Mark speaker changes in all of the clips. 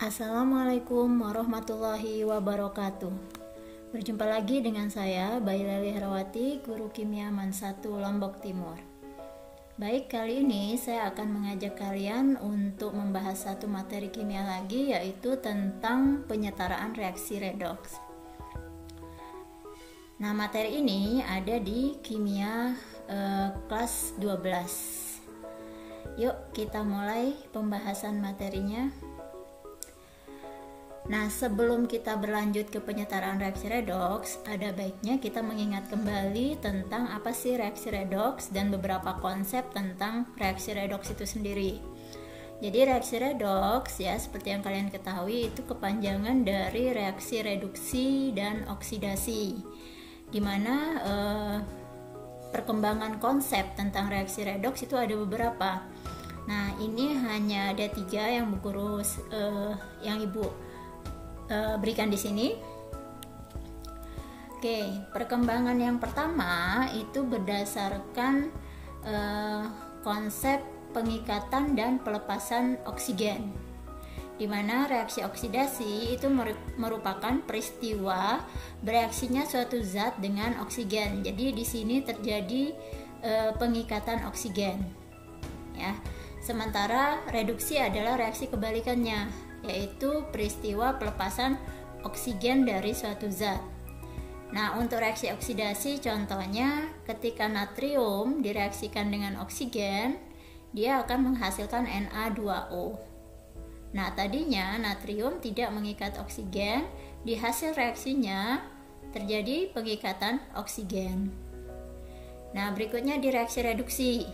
Speaker 1: Assalamualaikum warahmatullahi wabarakatuh. Berjumpa lagi dengan saya, Bayi Leli Herawati, Guru Kimia MAN 1 Lombok Timur. Baik, kali ini saya akan mengajak kalian untuk membahas satu materi kimia lagi, yaitu tentang penyetaraan reaksi redoks. Nah, materi ini ada di kimia kelas 12. Yuk kita mulai pembahasan materinya. Nah, sebelum kita berlanjut ke penyetaraan reaksi redoks, ada baiknya kita mengingat kembali tentang apa sih reaksi redoks dan beberapa konsep tentang reaksi redoks itu sendiri. Jadi reaksi redoks ya, seperti yang kalian ketahui, itu kepanjangan dari reaksi reduksi dan oksidasi, dimana perkembangan konsep tentang reaksi redoks itu ada beberapa. Nah, ini hanya ada 3 yang Bu Guru yang Ibu berikan di sini. Oke, perkembangan yang pertama itu berdasarkan konsep pengikatan dan pelepasan oksigen, di mana reaksi oksidasi itu merupakan peristiwa bereaksinya suatu zat dengan oksigen. Jadi di sini terjadi pengikatan oksigen, ya. Sementara reduksi adalah reaksi kebalikannya, yaitu peristiwa pelepasan oksigen dari suatu zat. Nah, untuk reaksi oksidasi contohnya ketika natrium direaksikan dengan oksigen, dia akan menghasilkan Na2O. Nah, tadinya natrium tidak mengikat oksigen, di hasil reaksinya terjadi pengikatan oksigen. Nah, berikutnya di reaksi reduksi.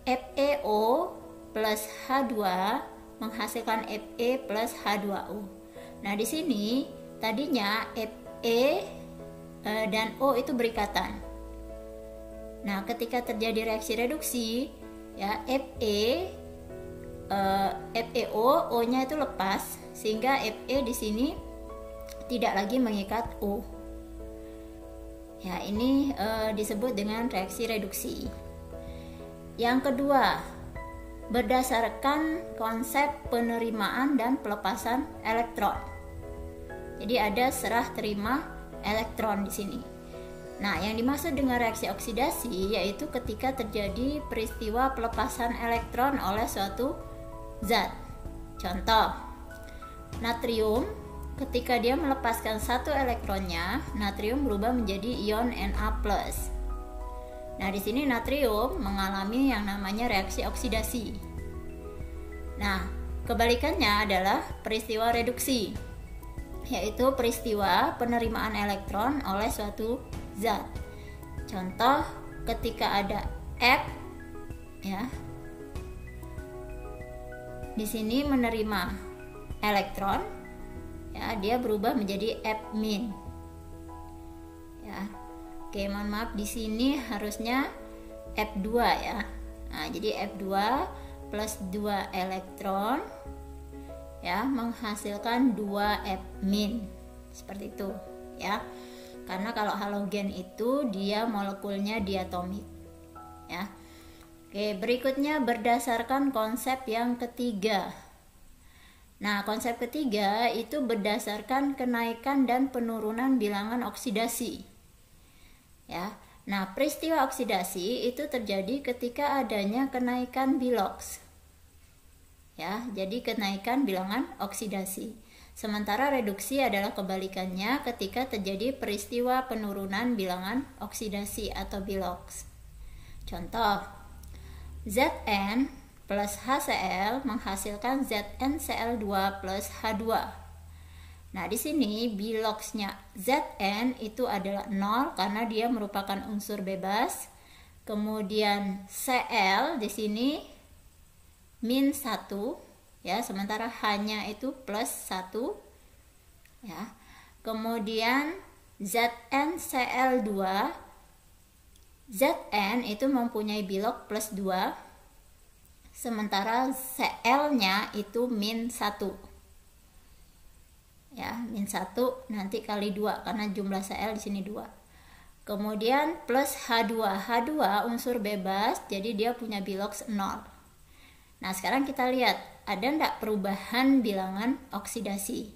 Speaker 1: FeO plus H2 menghasilkan Fe plus H2O. Nah, di sini tadinya Fe dan O itu berikatan. Nah, ketika terjadi reaksi reduksi, ya FeO, O-nya itu lepas, sehingga Fe di sini tidak lagi mengikat O. Ya, ini disebut dengan reaksi reduksi. Yang kedua, berdasarkan konsep penerimaan dan pelepasan elektron. Jadi ada serah terima elektron di sini. Nah, yang dimaksud dengan reaksi oksidasi yaitu ketika terjadi peristiwa pelepasan elektron oleh suatu zat. Contoh, natrium ketika dia melepaskan satu elektronnya, natrium berubah menjadi ion Na+. Nah, di sini natrium mengalami yang namanya reaksi oksidasi. Nah, kebalikannya adalah peristiwa reduksi, yaitu peristiwa penerimaan elektron oleh suatu zat. Contoh, ketika ada F, ya, di sini menerima elektron, ya, dia berubah menjadi F-, ya. Oke, mohon maaf, di sini harusnya F2 ya. Nah, jadi F2 plus 2 elektron ya menghasilkan 2 F-, seperti itu ya. Karena kalau halogen itu dia molekulnya diatomik ya. Oke, berikutnya berdasarkan konsep yang ketiga. Nah, konsep ketiga itu berdasarkan kenaikan dan penurunan bilangan oksidasi. Ya, nah peristiwa oksidasi itu terjadi ketika adanya kenaikan biloks. Ya, jadi kenaikan bilangan oksidasi. Sementara reduksi adalah kebalikannya ketika terjadi peristiwa penurunan bilangan oksidasi atau biloks. Contoh, Zn plus HCl menghasilkan ZnCl2 plus H2. Nah, di sini biloksnya Zn itu adalah 0 karena dia merupakan unsur bebas. Kemudian Cl di sini -1 ya, sementara H-nya itu +1 ya. Kemudian ZnCl2, Zn itu mempunyai bilok +2, sementara Cl-nya itu -1. Ya, -1 nanti kali 2 karena jumlah Cl di sini 2. Kemudian plus H2. H2 unsur bebas, jadi dia punya biloks 0. Nah, sekarang kita lihat ada enggak perubahan bilangan oksidasi?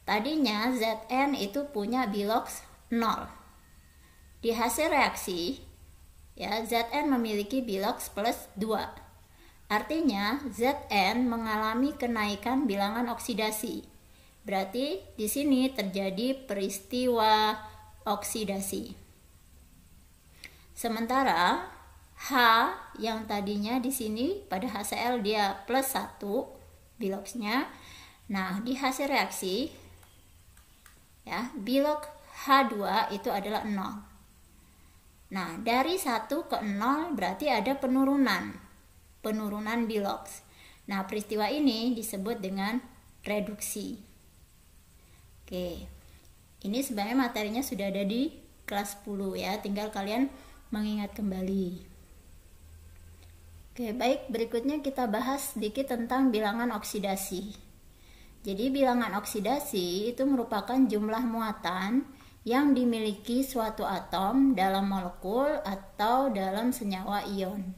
Speaker 1: Tadinya Zn itu punya bilox 0. Di hasil reaksi, ya, Zn memiliki bilox plus 2. Artinya Zn mengalami kenaikan bilangan oksidasi. Berarti di sini terjadi peristiwa oksidasi. Sementara H yang tadinya di sini pada HCl dia plus 1 biloxnya. Nah, di hasil reaksi, ya, bilox H2 itu adalah 0. Nah, dari 1 ke 0 berarti ada penurunan bilox. Nah, peristiwa ini disebut dengan reduksi. Oke. Ini sebenarnya materinya sudah ada di kelas 10 ya, tinggal kalian mengingat kembali. Oke, baik, berikutnya kita bahas sedikit tentang bilangan oksidasi. Jadi bilangan oksidasi itu merupakan jumlah muatan yang dimiliki suatu atom dalam molekul atau dalam senyawa ion.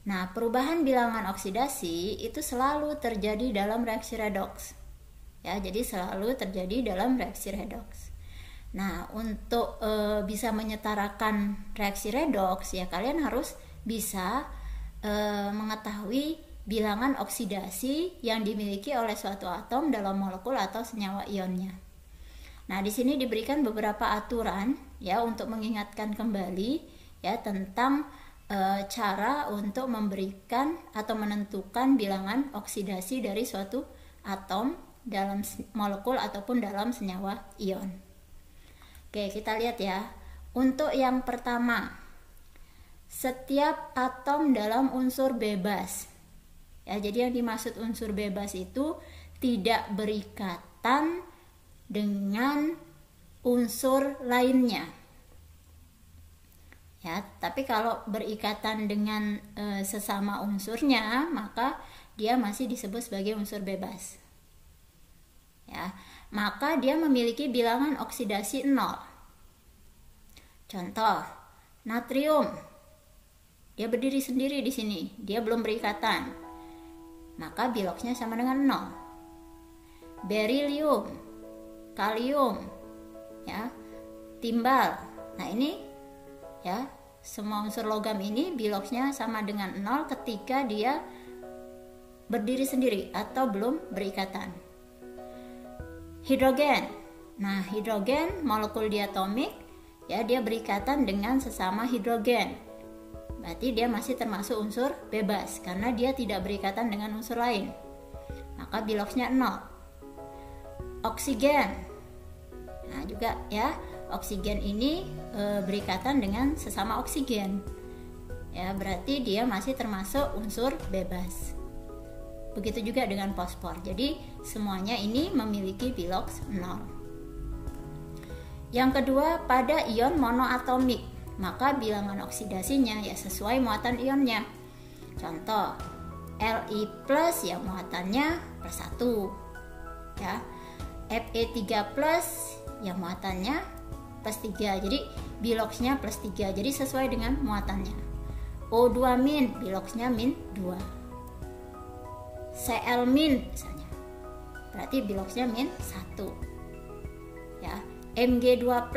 Speaker 1: Nah, perubahan bilangan oksidasi itu selalu terjadi dalam reaksi redoks. Ya, jadi selalu terjadi dalam reaksi redoks. Nah, untuk bisa menyetarakan reaksi redoks, ya kalian harus bisa mengetahui bilangan oksidasi yang dimiliki oleh suatu atom dalam molekul atau senyawa ionnya. Nah, di sini diberikan beberapa aturan ya untuk mengingatkan kembali ya tentang cara untuk memberikan atau menentukan bilangan oksidasi dari suatu atom dalam molekul ataupun dalam senyawa ion. Oke, kita lihat ya. Untuk yang pertama, setiap atom dalam unsur bebas. Ya, jadi yang dimaksud unsur bebas itu tidak berikatan dengan unsur lainnya. Ya, tapi kalau berikatan dengan sesama unsurnya, maka dia masih disebut sebagai unsur bebas. Ya, maka dia memiliki bilangan oksidasi 0. Contoh, natrium. Dia berdiri sendiri di sini, dia belum berikatan. Maka biloxnya sama dengan 0. Berilium, kalium, ya, timbal. Nah, ini ya, semua unsur logam ini biloxnya sama dengan 0 ketika dia berdiri sendiri atau belum berikatan. Hidrogen. Nah, hidrogen molekul diatomik ya, dia berikatan dengan sesama hidrogen. Berarti dia masih termasuk unsur bebas karena dia tidak berikatan dengan unsur lain. Maka biloxnya 0. Oksigen. Nah, juga ya, oksigen ini berikatan dengan sesama oksigen. Ya, berarti dia masih termasuk unsur bebas. Begitu juga dengan fosfor. Jadi semuanya ini memiliki bilox 0. Yang kedua, pada ion monoatomik, maka bilangan oksidasinya ya sesuai muatan ionnya. Contoh, Li+ ya muatannya plus 1. Ya. Fe3+ ya muatannya plus 3. Jadi biloxnya plus 3. Jadi sesuai dengan muatannya. O2- biloxnya -2. Cl- misalnya, berarti biloxnya -1. Ya, Mg2+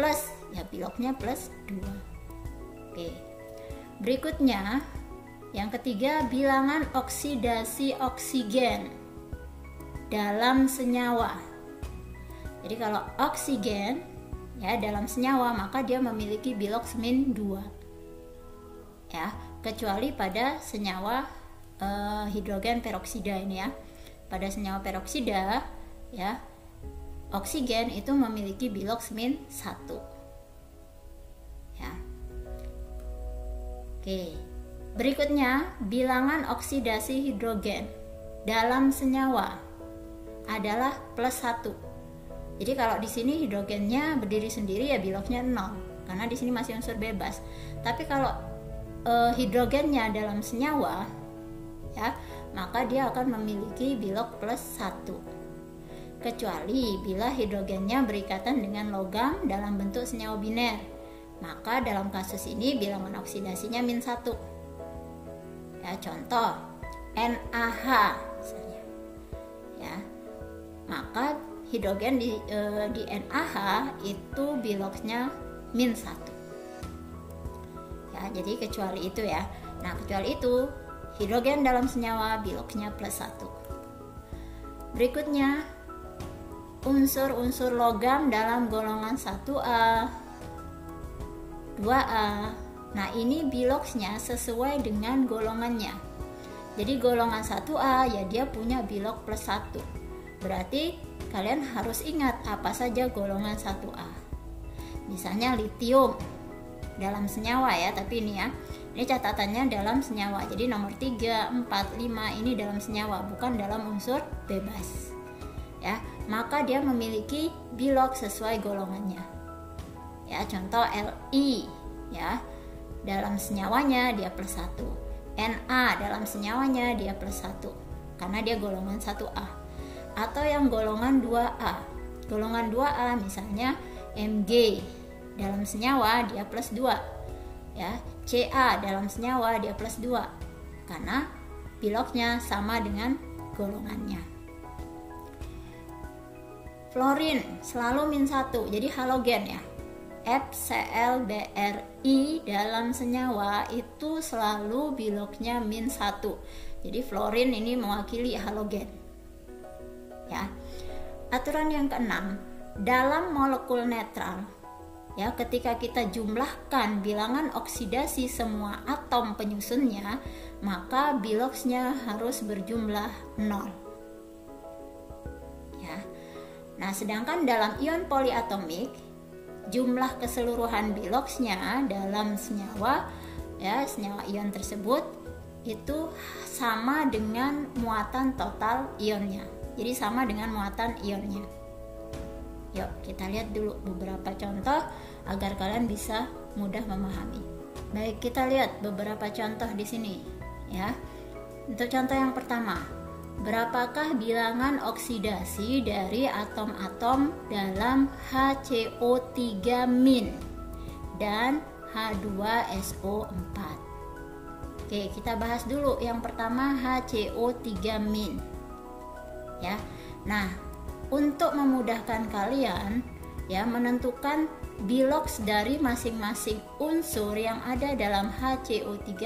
Speaker 1: ya biloxnya plus 2. Oke. Berikutnya, yang ketiga, bilangan oksidasi oksigen dalam senyawa. Jadi kalau oksigen ya dalam senyawa, maka dia memiliki bilox -2. Ya, kecuali pada senyawa hidrogen peroksida ini ya. Pada senyawa peroksida ya, oksigen itu memiliki bilox -1. Ya. Oke. Berikutnya, bilangan oksidasi hidrogen dalam senyawa adalah plus 1. Jadi kalau di sini hidrogennya berdiri sendiri ya biloxnya 0 karena di sini masih unsur bebas. Tapi kalau hidrogennya dalam senyawa ya, maka dia akan memiliki bilox plus 1. Kecuali bila hidrogennya berikatan dengan logam dalam bentuk senyawa biner. Maka dalam kasus ini bilangan oksidasinya -1. Ya, contoh, NaH misalnya. Ya. Maka hidrogen di NaH itu biloxnya -1. Ya, jadi kecuali itu ya. Nah, kecuali itu hidrogen dalam senyawa biloxnya +1. Berikutnya, unsur-unsur logam dalam golongan 1A, 2A. Nah, ini biloxnya sesuai dengan golongannya. Jadi golongan 1A ya dia punya bilox +1. Berarti kalian harus ingat apa saja golongan 1A. Misalnya litium dalam senyawa ya, tapi ini ya. Ini catatannya dalam senyawa. Jadi nomor 3, 4, 5 ini dalam senyawa, bukan dalam unsur bebas. Ya, maka dia memiliki bilox sesuai golongannya. Ya, contoh Li ya. Dalam senyawanya dia +1. Na dalam senyawanya dia +1 karena dia golongan 1A. Atau yang golongan 2A. Golongan 2A misalnya Mg dalam senyawa dia +2. Ya, Ca dalam senyawa dia +2 karena biloxnya sama dengan golongannya. Fluorin selalu -1, jadi halogen ya. FCl-Bri dalam senyawa itu selalu biloxnya -1. Jadi fluorin ini mewakili halogen. Ya. Aturan yang keenam, dalam molekul netral ya, ketika kita jumlahkan bilangan oksidasi semua atom penyusunnya, maka biloxnya harus berjumlah 0. Ya. Nah, sedangkan dalam ion poliatomik, jumlah keseluruhan biloxnya dalam senyawa ya, senyawa ion tersebut itu sama dengan muatan total ionnya. Jadi sama dengan muatan ionnya. Yuk kita lihat dulu beberapa contoh agar kalian bisa mudah memahami. Baik, kita lihat beberapa contoh di sini ya. Untuk contoh yang pertama, berapakah bilangan oksidasi dari atom-atom dalam HCO3- dan H2SO4? Oke, kita bahas dulu yang pertama HCO3- ya. Nah, untuk memudahkan kalian ya menentukan bilox dari masing-masing unsur yang ada dalam HCO3-,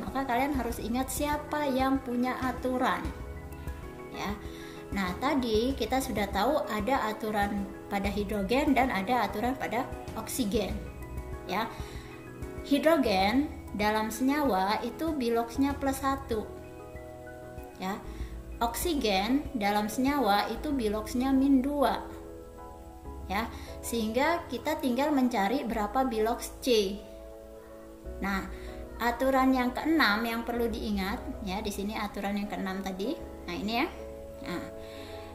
Speaker 1: maka kalian harus ingat siapa yang punya aturan. Ya. Nah, tadi kita sudah tahu ada aturan pada hidrogen dan ada aturan pada oksigen. Ya. Hidrogen dalam senyawa itu biloxnya +1. Ya. Oksigen dalam senyawa itu biloxnya -2. Ya, sehingga kita tinggal mencari berapa bilox C. Nah, aturan yang keenam yang perlu diingat ya, di sini aturan yang keenam tadi. Nah, ini ya. Nah,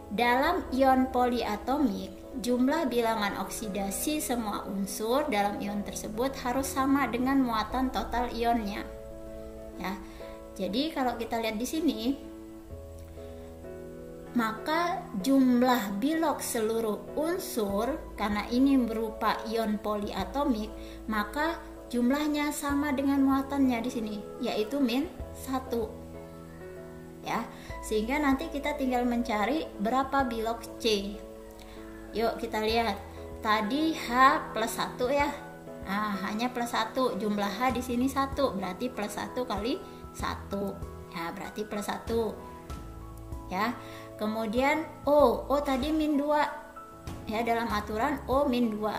Speaker 1: dalam ion poliatomik, jumlah bilangan oksidasi semua unsur dalam ion tersebut harus sama dengan muatan total ionnya. Ya. Jadi kalau kita lihat di sini, maka jumlah bilox seluruh unsur karena ini berupa ion poliatomik, maka jumlahnya sama dengan muatannya di sini, yaitu -1. Ya, sehingga nanti kita tinggal mencari berapa bilox C. Yuk kita lihat. Tadi H +1 ya. Nah, hanya +1, jumlah H di sini 1, berarti +1 kali 1. Ya, berarti +1. Ya. Kemudian O tadi -2 ya, dalam aturan O -2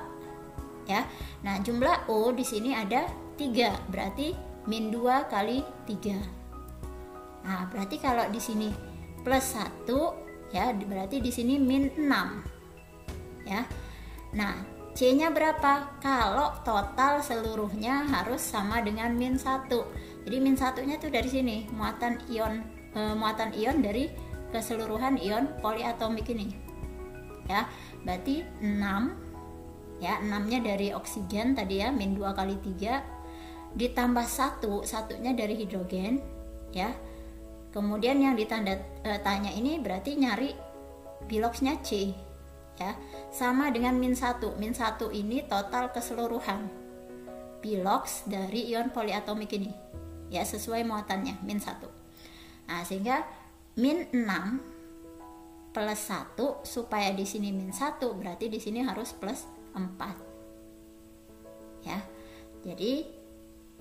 Speaker 1: ya. Nah, jumlah O di sini ada 3, berarti -2 kali 3. Nah, berarti kalau di sini +1 ya, berarti di sini -6 ya. Nah, C-nya berapa? Kalau total seluruhnya harus sama dengan -1. Jadi -1-nya tuh dari sini, muatan ion dari keseluruhan ion poliatomik ini. Ya, berarti 6 ya, 6-nya dari oksigen tadi ya, -2 kali 3 ditambah 1, satunya dari hidrogen ya. Kemudian yang ditanda tanya ini berarti nyari biloxnya C ya, sama dengan -1. -1 ini total keseluruhan bilox dari ion poliatomik ini ya, sesuai muatannya -1. Nah, sehingga min 6 plus 1, supaya di sini min 1 berarti di sini harus plus 4. Ya. Jadi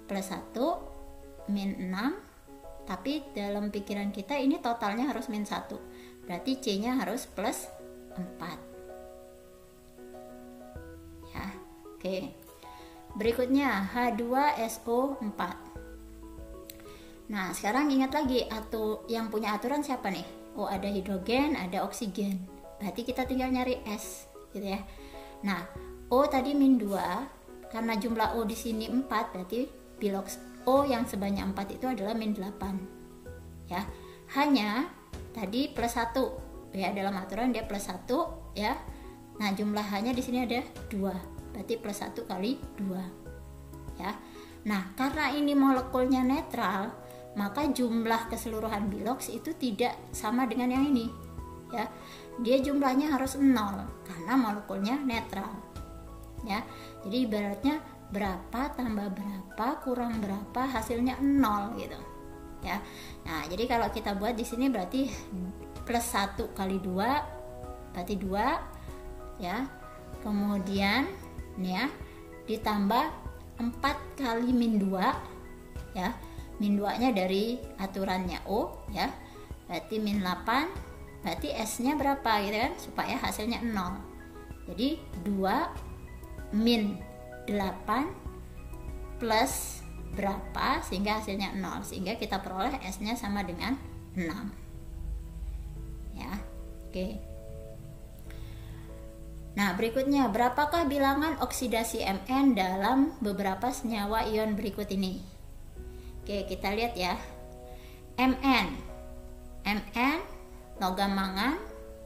Speaker 1: plus 1 min 6, tapi dalam pikiran kita ini totalnya harus min 1. Berarti C-nya harus plus 4. Ya. Oke. Berikutnya H2SO4. Nah, sekarang ingat lagi, yang punya aturan siapa nih? Oh, ada hidrogen, ada oksigen. Berarti kita tinggal nyari S, gitu ya. Nah, O tadi min 2, karena jumlah O di sini 4, berarti biloks O yang sebanyak 4 itu adalah min 8. Ya. Hanya tadi plus 1. Ya, dalam aturan dia plus 1, ya. Nah, jumlah hanya di sini ada 2. Berarti plus 1 kali 2. Ya. Nah, karena ini molekulnya netral, maka jumlah keseluruhan biloks itu tidak sama dengan yang ini, ya. Dia jumlahnya harus 0 karena molekulnya netral, ya. Jadi ibaratnya berapa tambah berapa kurang berapa hasilnya 0 gitu, ya. Nah, jadi kalau kita buat di sini berarti plus 1 kali 2 berarti 2, ya. Kemudian nih ya, ditambah 4 kali min 2, ya. Min 2 nya dari aturannya O, ya. Berarti min 8, berarti S-nya berapa gitu kan, supaya hasilnya 0. Jadi 2 min 8 plus berapa sehingga hasilnya 0, sehingga kita peroleh S-nya sama dengan 6. Ya. Oke. Nah, berikutnya, berapakah bilangan oksidasi Mn dalam beberapa senyawa ion berikut ini? Oke, kita lihat ya. Mn logam mangan,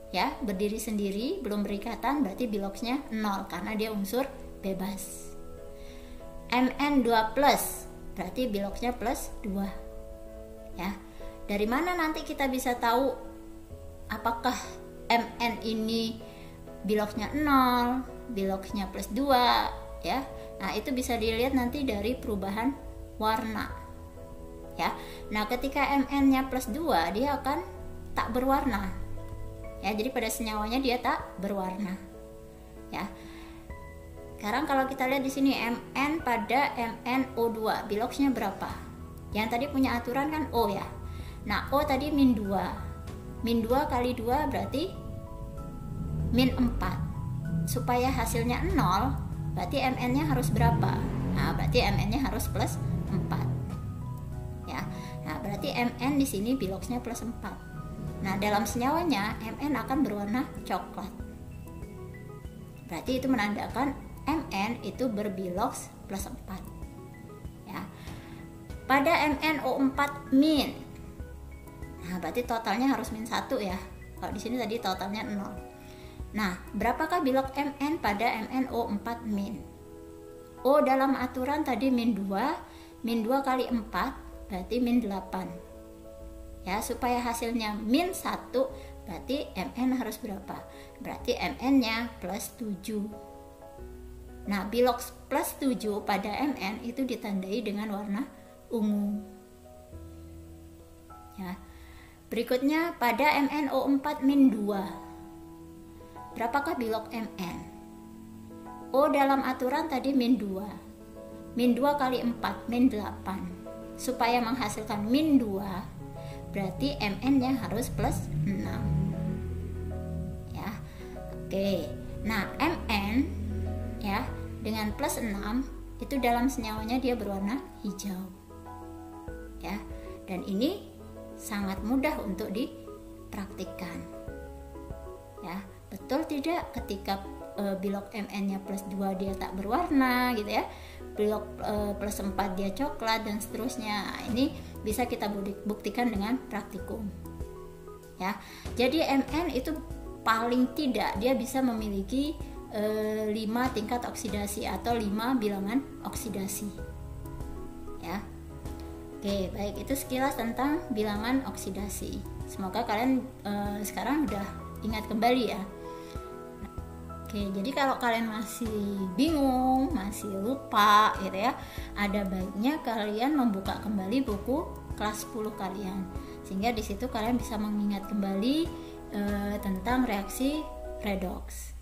Speaker 1: ya, berdiri sendiri, belum berikatan, berarti biloksnya 0 karena dia unsur bebas. Mn2+, berarti biloksnya plus 2. Ya. Dari mana nanti kita bisa tahu apakah Mn ini biloksnya 0, biloksnya plus 2, ya. Nah, itu bisa dilihat nanti dari perubahan warna. Ya. Nah, ketika Mn-nya plus 2, dia akan tak berwarna. Ya, jadi pada senyawanya dia tak berwarna. Ya. Sekarang kalau kita lihat di sini Mn pada MnO2, biloksnya berapa? Yang tadi punya aturan kan O ya. Nah, O tadi min 2. Min 2 kali 2 berarti min 4. Supaya hasilnya 0, berarti Mn-nya harus berapa? Nah, berarti Mn-nya harus plus 4. Ya. Nah, berarti Mn di sini biloksnya plus 4. Nah, dalam senyawanya Mn akan berwarna coklat. Berarti itu menandakan Mn itu berbiloks plus 4. Ya. Pada MnO4 min. Nah, berarti totalnya harus min 1 ya. Kalau di sini tadi totalnya 0. Nah, berapakah bilok Mn pada MnO4 min? O dalam aturan tadi min 2, min 2 kali 4 berarti min 8. Ya, supaya hasilnya min 1, berarti Mn harus berapa? Berarti Mn-nya plus 7. Nah, biloks plus 7 pada Mn itu ditandai dengan warna ungu. Ya. Berikutnya pada MnO4 min 2. Berapakah bilok Mn? O dalam aturan tadi min 2. Min 2 kali 4, min 8. Supaya menghasilkan min 2, berarti Mn-nya harus plus 6. Ya. Oke. Nah, Mn ya dengan plus 6 itu dalam senyawanya dia berwarna hijau. Ya. Dan ini sangat mudah untuk dipraktikkan. Ya, betul tidak ketika bilok Mn-nya plus 2 dia tak berwarna gitu ya. Bilok plus 4 dia coklat dan seterusnya. Nah, ini bisa kita buktikan dengan praktikum. Ya. Jadi Mn itu paling tidak dia bisa memiliki 5 tingkat oksidasi atau 5 bilangan oksidasi. Ya. Oke, baik, itu sekilas tentang bilangan oksidasi. Semoga kalian sekarang udah ingat kembali ya. Oke, jadi kalau kalian masih bingung, masih lupa gitu ya, ada baiknya kalian membuka kembali buku kelas 10 kalian. Sehingga di situ kalian bisa mengingat kembali tentang reaksi redoks.